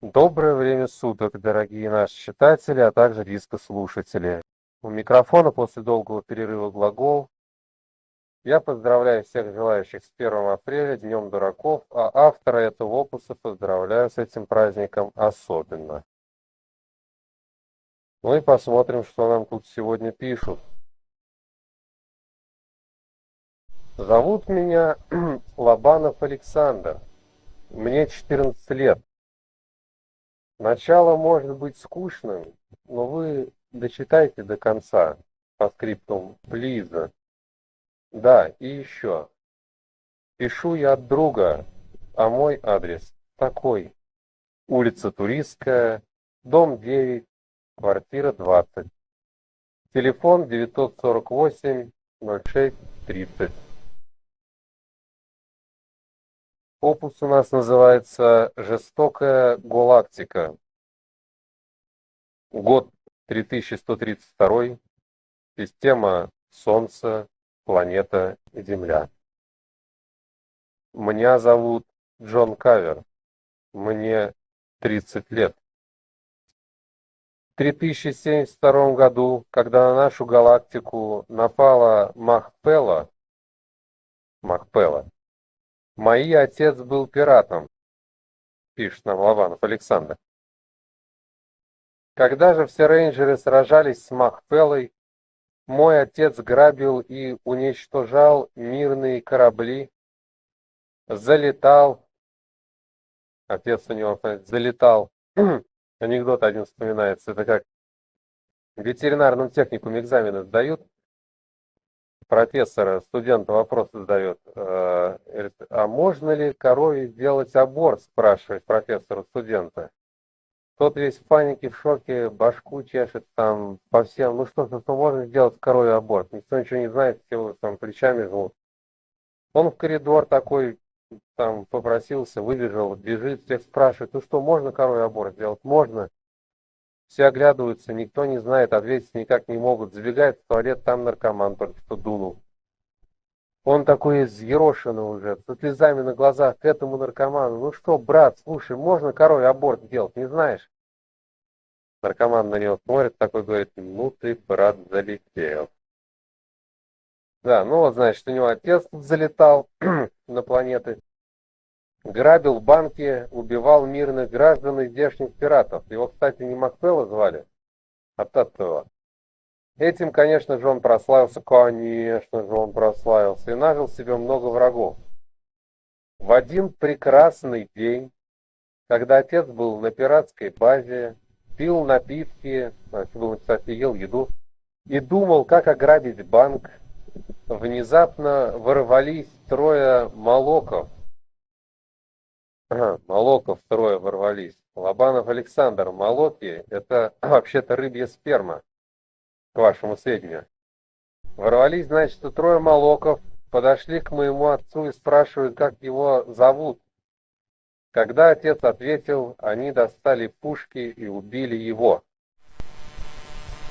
Доброе время суток, дорогие наши читатели, а также дискослушатели. У микрофона после долгого перерыва глагол. Я поздравляю всех желающих с 1 апреля, Днем Дураков, а автора этого опуса поздравляю с этим праздником особенно. Ну и посмотрим, что нам тут сегодня пишут. Зовут меня Лобанов Александр. Мне 14 лет. Начало может быть скучным, но вы дочитайте до конца. По скриптум, Лиза. Да, и еще. Пишу я от друга, а мой адрес такой. Улица Туристская, дом 9, квартира 20. Телефон 948-06-30. Опус у нас называется «Жестокая галактика». Год 3132. Система Солнце, планета Земля. Меня зовут Джон Кавер. Мне 30 лет. В 3072 году, когда на нашу галактику напала Махпела, мой отец был пиратом, пишет нам Лобанов Александр. Когда же все рейнджеры сражались с Махпелой, мой отец грабил и уничтожал мирные корабли, залетал, отец у него залетал, анекдот один вспоминается, это как в ветеринарном техникуме экзамены сдают, профессора, студента вопрос задает, говорит, а можно ли корове сделать аборт, спрашивает профессор у студента. Тот весь в панике, в шоке, башку чешет там по всем, ну что можно сделать корове аборт, никто ничего не знает, все там плечами жмут. Он в коридор такой, там попросился, выбежал, бежит, всех спрашивает, ну что, можно корове аборт сделать? Можно. Все оглядываются, никто не знает, ответить никак не могут. Забегает в туалет, там наркоман только что дунул. Он такой взъерошенный уже, со слезами на глазах к этому наркоману. Ну что, брат, слушай, можно корове аборт сделать, не знаешь? Наркоман на него смотрит, такой говорит, ну ты, брат, залетел. Да, ну вот, значит, у него отец залетал на планеты, грабил банки, убивал мирных граждан и здешних пиратов. Его, кстати, не Макфелла звали, а Таттео. Этим, конечно же, он прославился, и нажил себе много врагов. В один прекрасный день, когда отец был на пиратской базе, пил напитки, кстати, ел еду, и думал, как ограбить банк, внезапно ворвались трое молоков. Молоков трое ворвались. Лобанов Александр, молоки– это вообще-то рыбья сперма, к вашему сведению. Ворвались, значит, трое молоков, подошли к моему отцу и спрашивают, как его зовут. Когда отец ответил, они достали пушки и убили его.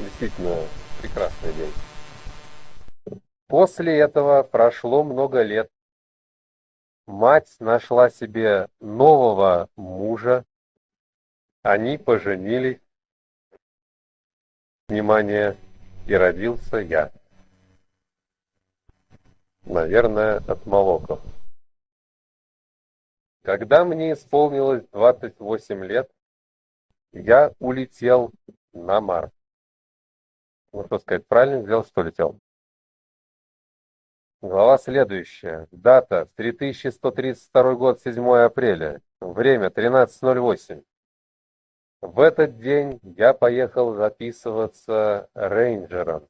Действительно, прекрасный день. После этого прошло много лет. Мать нашла себе нового мужа. Они поженились. Внимание, и родился я. Наверное, от молоков. Когда мне исполнилось 28 лет, я улетел на Марс. Ну, что сказать, правильно сделал, что летел? Глава следующая. Дата 3132 год, 7 апреля. Время 13:08. В этот день я поехал записываться рейнджером,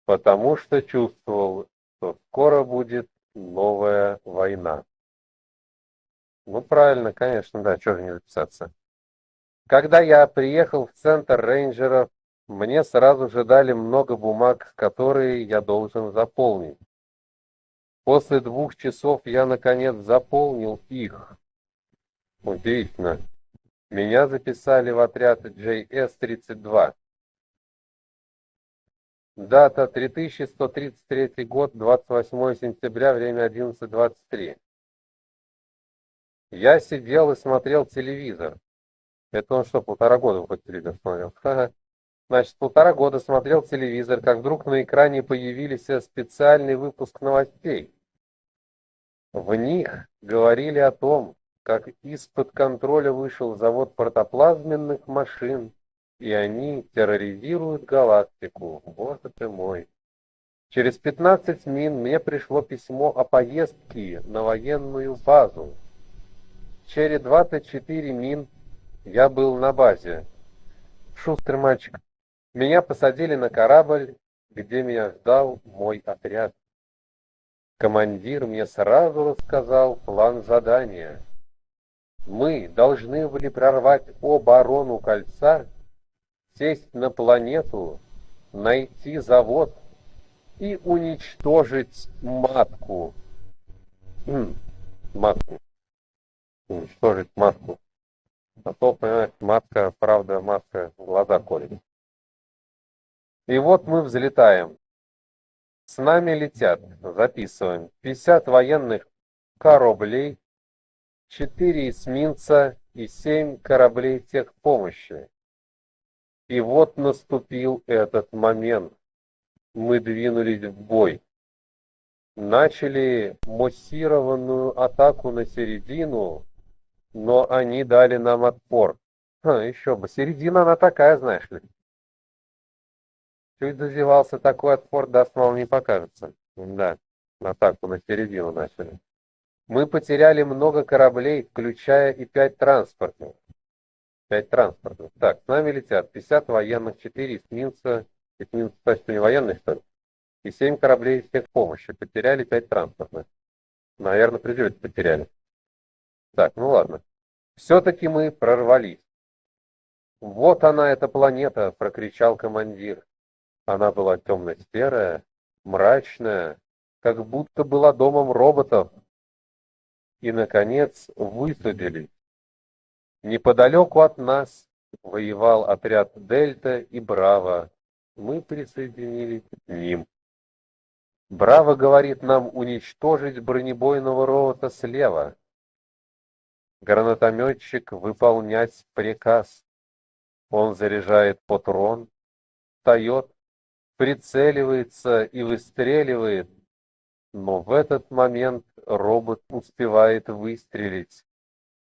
потому что чувствовал, что скоро будет новая война. Ну, правильно, конечно, да, чего же не записаться. Когда я приехал в центр рейнджеров, мне сразу же дали много бумаг, которые я должен заполнить. После 2 часов я, наконец, заполнил их. Удивительно. Меня записали в отряд JS-32. Дата 3133 год, 28 сентября, время 11:23. Я сидел и смотрел телевизор. Это он что, 1,5 года хоть телевизор смотрел? Ха-ха. Значит, 1,5 года смотрел телевизор, как вдруг на экране появились специальный выпуск новостей. В них говорили о том, как из-под контроля вышел завод протоплазменных машин, и они терроризируют галактику. Боже ты мой. Через 15 минут мне пришло письмо о поездке на военную базу. Через 24 мин я был на базе. Шустрый мальчик. Меня посадили на корабль, где меня ждал мой отряд. Командир мне сразу рассказал план задания. Мы должны были прорвать оборону кольца, сесть на планету, найти завод и уничтожить матку. Матку. Уничтожить матку. А то, понимаешь, матка, правда, матка глаза колет. И вот мы взлетаем. С нами летят, записываем, 50 военных кораблей, 4 эсминца и 7 кораблей техпомощи. И вот наступил этот момент. Мы двинулись в бой. Начали массированную атаку на середину, но они дали нам отпор. Еще бы, середина она такая, знаешь ли. Чуть дозевался, такой отпор даст, мало не покажется. Да, атаку на середину начали. Мы потеряли много кораблей, включая и 5 транспортных. 5 транспортных. Так, с нами летят 50 военных, 4 эсминца, эсминцы, значит, не военные, что ли? И 7 кораблей из техпомощи. Потеряли 5 транспортных. Наверное, прилет потеряли. Так, ну ладно. Все-таки мы прорвались. Вот она, эта планета, прокричал командир. Она была темно-серая, мрачная, как будто была домом роботов. И, наконец, высадились. Неподалеку от нас воевал отряд Дельта и Браво. Мы присоединились к ним. Браво говорит нам уничтожить бронебойного робота слева. Гранатометчик выполнять приказ. Он заряжает патрон, встает, прицеливается и выстреливает, но в этот момент робот успевает выстрелить.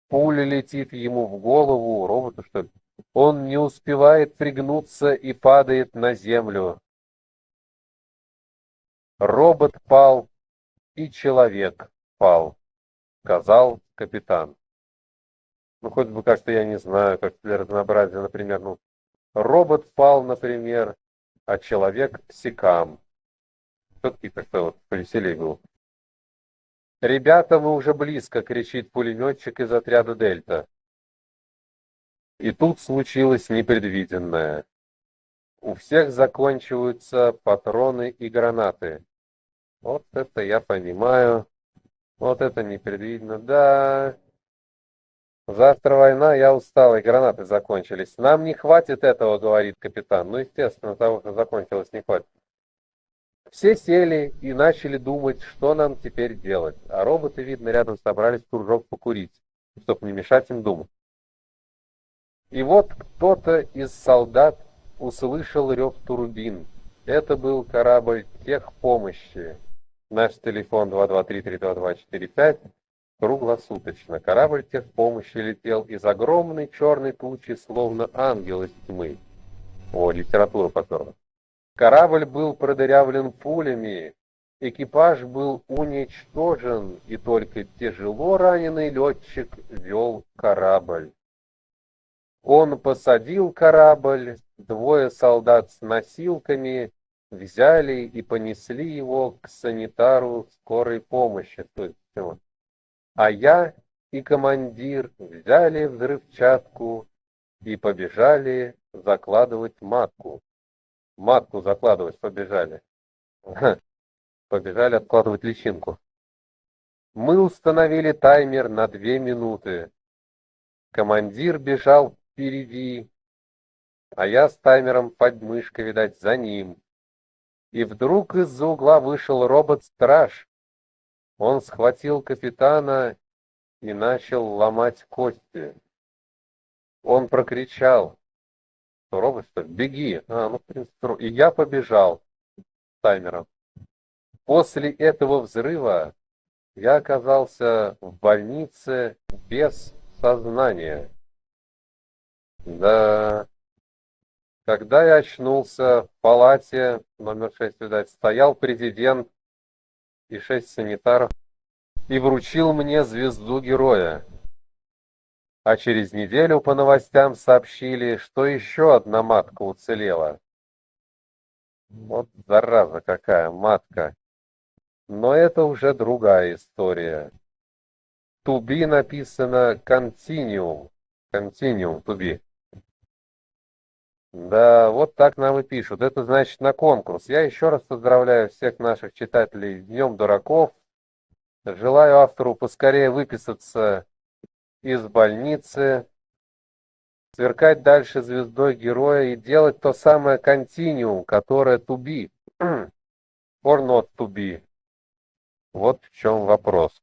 Пуля летит ему в голову, роботу что ли. Он не успевает пригнуться и падает на землю. Робот пал, и человек пал, сказал капитан. Ну, хоть бы как-то, я не знаю, как для разнообразия, например, робот пал, например, а человек секам. Все-таки как-то вот повеселее было. «Ребята, мы уже близко!» — кричит пулеметчик из отряда «Дельта». И тут случилось непредвиденное. У всех заканчиваются патроны и гранаты. Вот это я понимаю. Вот это непредвиденно. Да, завтра война, я устал, и гранаты закончились. Нам не хватит этого, говорит капитан. Ну, естественно, того, что закончилось, не хватит. Все сели и начали думать, что нам теперь делать. А роботы, видно, рядом собрались в кружок покурить, чтобы не мешать им думать. И вот кто-то из солдат услышал рев турбин. Это был корабль техпомощи. Наш телефон 223-322-45 круглосуточно. Корабль техпомощи летел из огромной черной тучи, словно ангел из тьмы. О, литература которого. Корабль был продырявлен пулями, экипаж был уничтожен, и только тяжело раненый летчик вел корабль. Он посадил корабль, 2 солдат с носилками взяли и понесли его к санитару скорой помощи. То есть, а я и командир взяли взрывчатку и побежали закладывать матку. Матку закладывать побежали. Побежали откладывать личинку. Мы установили таймер на 2 минуты. Командир бежал впереди, а я с таймером под мышкой, видать, за ним. И вдруг из-за угла вышел робот-страж. Он схватил капитана и начал ломать кости. Он прокричал: что, робот, что ли? Беги. Ну, в принципе, и я побежал с таймером. После этого взрыва я оказался в больнице без сознания. Да, когда я очнулся в палате номер 6, видать, стоял президент и 6 санитаров и вручил мне звезду героя. А через неделю по новостям сообщили, что еще одна матка уцелела. Вот зараза какая матка. Но это уже другая история. To be написано continuum. Continuum to be. Да, вот так нам и пишут. Это значит на конкурс. Я еще раз поздравляю всех наших читателей с Днем Дураков. Желаю автору поскорее выписаться из больницы, сверкать дальше звездой героя и делать то самое continuum, которое to be or not to be. Вот в чем вопрос.